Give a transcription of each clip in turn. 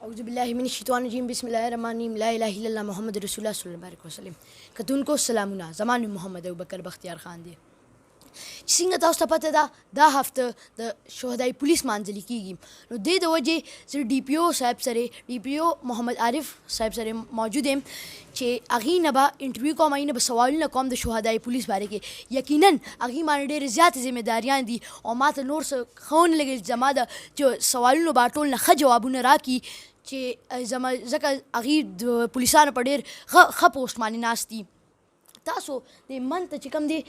أعوذ بالله من الشیطان الرجیم بسم الله الرحمن الرحیم لا اله الا الله محمد رسول الله صلی الله علیه وسلم. کتونکو سلامونه، زما نوم محمد ابوبکر بختیار خان دی. چې څنګه تاسو ته پته ده دا هفته د شهدای پولیس مانځلې کیږي، نو دې د وجې زه ډي پي او صاحب سره ډي پي او محمد عارف صاحب سره موجود یم چې هغې نه به انټرویو کوم، هغې نه به سوالونه کوم د شهدای پولیس باره کې. یقینا هغې باندې ډېرې زیاتې ذمهداریان دي او ما ته نور څه ښه ونه لګېږي چې زما د سوالونو به ټول نه ښه جوابونه راکړي، چې زما ځکه هغې د پولیسانو په ډېر ښه پوسټ باندې ناست دي. تاسو د من ته چې کوم دی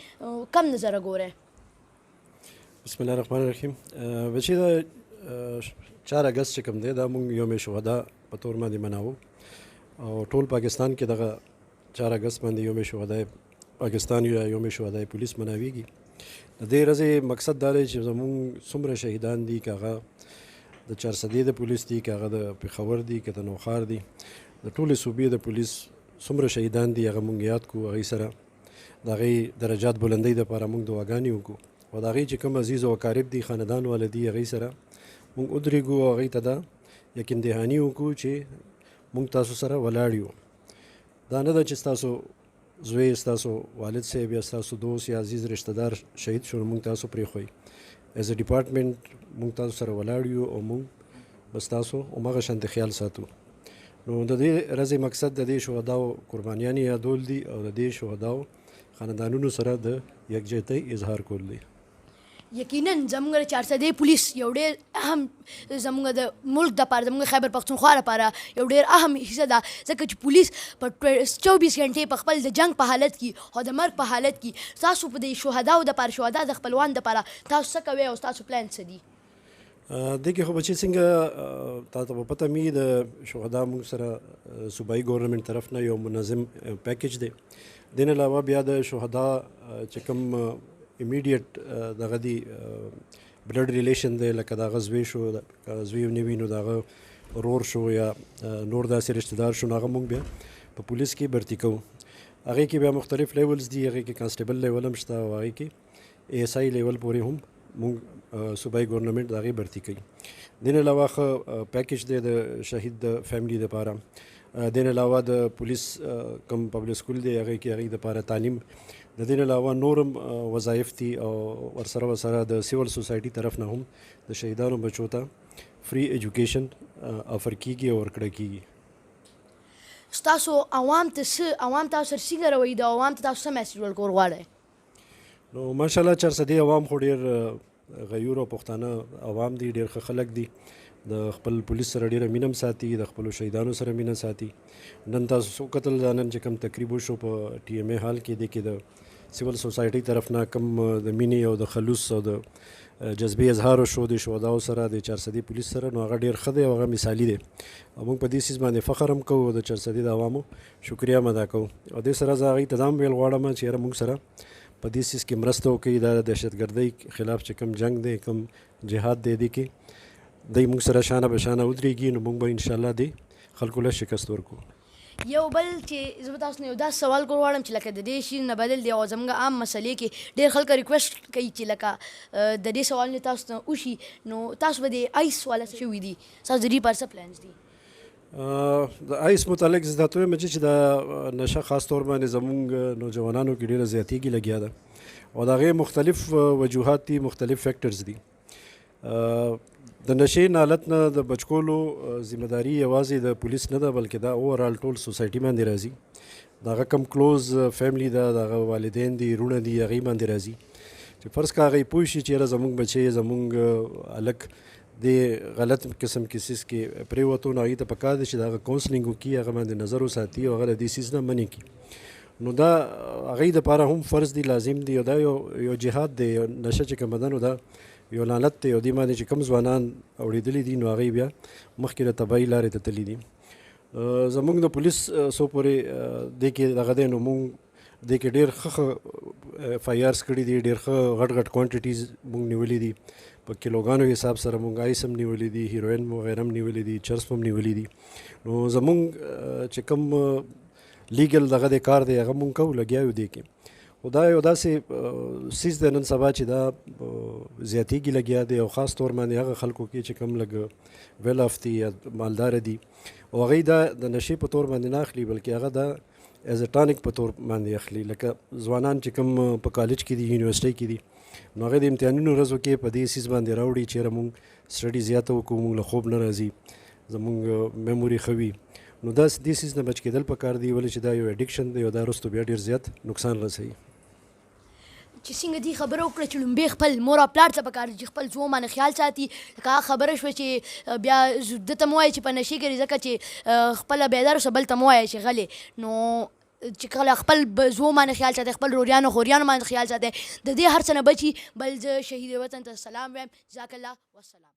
کم نظره ګورئ؟ بسم الله الرحمن الرحیم. بچې دا 4 اګست چې کوم دی دا موږ یوم شهدا په طور باندې مناوو او ټول پاکستان کې دغه 4 اګست باندې یوم شهدا پاکستان یا یوم شهدا پولیس مناویږي. د دې ورځې مقصد دا دی چې زموږ څومره شهیدان دي، که هغه د چارسدې د پولیس دي، که هغه د پېښور دي، که د نوښار دي، د ټولې صوبې د پولیس څومره شهیدان دي هغه موږ یاد کړو، هغې سره د هغې درجات بلندۍ دپاره موږ دعاګانې وکړو او د هغې چې کوم عزیز او اقارب دي، خاندان والا دي، هغې سره موږ ودرېږو او هغې ته دا یقین دهاني وکړو چې موږ تاسو سره ولاړ یو. دا نه ده چې ستاسو زوی، ستاسو والد صاحب یا ستاسو دوست یا عزیز رشته دار شهید شو موږ تاسو پرېښوئ. ایز ا ډپارټمنټ موږ تاسو سره ولاړ یو او موږ به ستاسو همغه شانتې خیال ساتو. نو د دې ورځې مقصد د دې شهداو قربانیانې یادول دي او د دې شهداو خاندانونو سره د یکجهتۍ اظهار کول دی. یقینا زموږ د چارسدې پولیس یو ډېر اهم زموږ د ملک دپاره، زموږ خیبر پښتونخوا لپاره یو ډېر اهم حصه ده، ځکه چې پولیس په 24 غنټې په خپل د جنګ په حالت کې او د مرګ په حالت کې تاسو په دې شهداو دپاره، شهدا د خپلوان دپاره تاسو څه کوئ او ستاسو پلان څه دي؟ دې کې خو بچې څنګه تا ته به پته مي د شهدا موږ سره صوبایي ګورنمنټ طرف نه یو منظم پیکیج دی. دې نه علاوه بیا د شهدا چې کوم امیډیټ دغه دی بلډ ریلیشن دی، لکه د هغه زوی شو، که زوی نه وي نو د هغه ورور شو یا نور داسې رشته دار شو، نو هغه موږ بیا په پولیس کې برتي کوو. هغې کې بیا مختلف لیولز دي، هغې کې کانسټیبل لیول هم شته او هغې کې اے ایس آی لیول پورې هم موږ صوبایي ګورنمنټ د هغې برتي کوي. دې نه علاوه ښه پیکیج دی د شهید د فیملی دپاره. دې نه علاوه د پولیس کوم پبلک سکول دی هغې کې هغې دپاره تعلیم. د دې نه علاوه نور هم وظایف دي او ورسره د سیول سوسایټي طرف نه هم د شهیدانو بچو ته فری ایجوکیشن افر کیږي او ورکړه کیږي. ستاسو عوام ته څه، عوام تاسو سره څنګه روئ، د عوام ته تاسو څه میسج ورکول غواړئ؟ نو ماشاءالله چارسدې عوام خو ډېر غیور او پښتانه عوام دي، ډېر ښه خلک دي، د خپل پولیس سره ډېره مینه هم ساتي، د خپلو شهیدانو سره مینه ساتي. نن تاسو وکتل نن چې کوم تقریب وشو په ټي ایم اے هال کې، دې کې د سیول سوسایټي طرف نه کوم د مینې او د خلوص او د جذبې اظهار وشو د شهداو سره د چارسدې پولیس سره، نو هغه ډېر ښه دی او هغه مثالي دی او موږ په دې څیز باندې فخر هم کوو، د چارسدې د عوامو شکریه هم ادا کوو. او دې سره زه هغې ته دا هم ویل غواړم چې یاره موږ سره په دې څیز کې مرسته وکړي، دا د دهشتګردۍ خلاف چې کوم جنګ دی، کوم جهاد دی، دې کې دی موږ سره شانه به شانه ودرېږي، نو موږ به انشاءالله دې خلکو له شکست ورکړو. یو بل چې زه به تاسو نه یو داسې سوال کول غواړم چې لکه د دې شي نه بدل دی او زموږ عام مسلې کې ډېر خلک ریکویسټ کوي چې لکه د دې سوالونه تاسو ته وشي، نو تاسو به د آیس والا څه شوي دي، تاسو د دې پر څه پلانز دي؟ د آیس متعلق زه دا ته وایم چې د نشه خاص طور باندې زموږ نوجوانانو کې ډېره زیاتېږي لګیا ده او د هغې مختلف وجوهات دي، مختلف فیکټرز دي. د نشې نالت نه د بچ کولو ذمهداري یوازې د پولیس نه ده، بلکې دا اوورال ټول سوسایټي باندې راځي. د هغه کم کلوز فیملی ده، د هغه والدین دي، وروڼه دي، هغې باندې راځي چې فرض که هغې پوه شي چې یاره زموږ بچی، زموږ هلک د غلط قسم کیسز کې پرېوتو، نو هغې ته پکار دی چې د هغه کاونسلینګ وکړي، هغه باندې نظر وساتي او هغه د دې څیز نه منې کړي. نو دا هغې دپاره هم فرض دی، لازم دی او دا یو جهاد دی. نشه چې کومه ده نو دا یو لعنت دی او دې باندې چې کوم ځوانان اورېدلي دي نو هغوی بیا مخکې د تباهي لارې ته تللي دي. زموږ د پولیس څو پورې دې کې دغه دی، نو موږ دې کې ډېر ښه ایف آی آرز کړي دي، ډېر ښه غټ غټ کوانټیټیز موږ نیولي دي، په کیلوګانو حساب سره موږ آیس هم نیولي دي، هیروین وغیره هم نیولي دي، چرس هم نیولي دي. نو زموږ چې کوم لیګل دغه د کار دی هغه موږ کوو، لګیا یو دې کې. خو دا یو داسې څیز دی نن سبا چې دا زیاتېږي لګیا دی او خاص طور باندې هغه خلکو کې چې کوم لږ ویل آف دي یا مالداره دي او هغوی دا د نشې په طور باندې نه اخلي بلکې هغه دا ایز ا ټانک په طور باندې اخلي. لکه ځوانان چې کوم په کالج کې دي یونیورسټۍ کې دي نو هغې د امتحانونو ورځو کې په دې څیز باندې راوړي چېرې مونږ سټډي زیاته وکړو مونږ له خوب نه راځي زمونږ میموري ښه وي نو دا دې څیز نه بچ کېدل پکار دی ولې چې دا یو اډکشن دی او دا وروسته بیا ډېر زیات نقصان رسوي. چې څنګه دې خبره وکړه چې لومبې خپل مور او پلار ته پکار چې خپل زوم باندې خیال ساتي لکه هغه خبره شوه چې بیا ده ته مو وایي چې په نشې کوي ځکه چې خپله بیدار اوسه بل ته مو وایي چې غلې نو چې کله خپل زوم باندې خیال ساتي خپل روریانو خوریانو باندې خیال ساتي د دې هر څه نه بچي بل زه شهید وطن ته سلام وایم جزاک الله والسلام.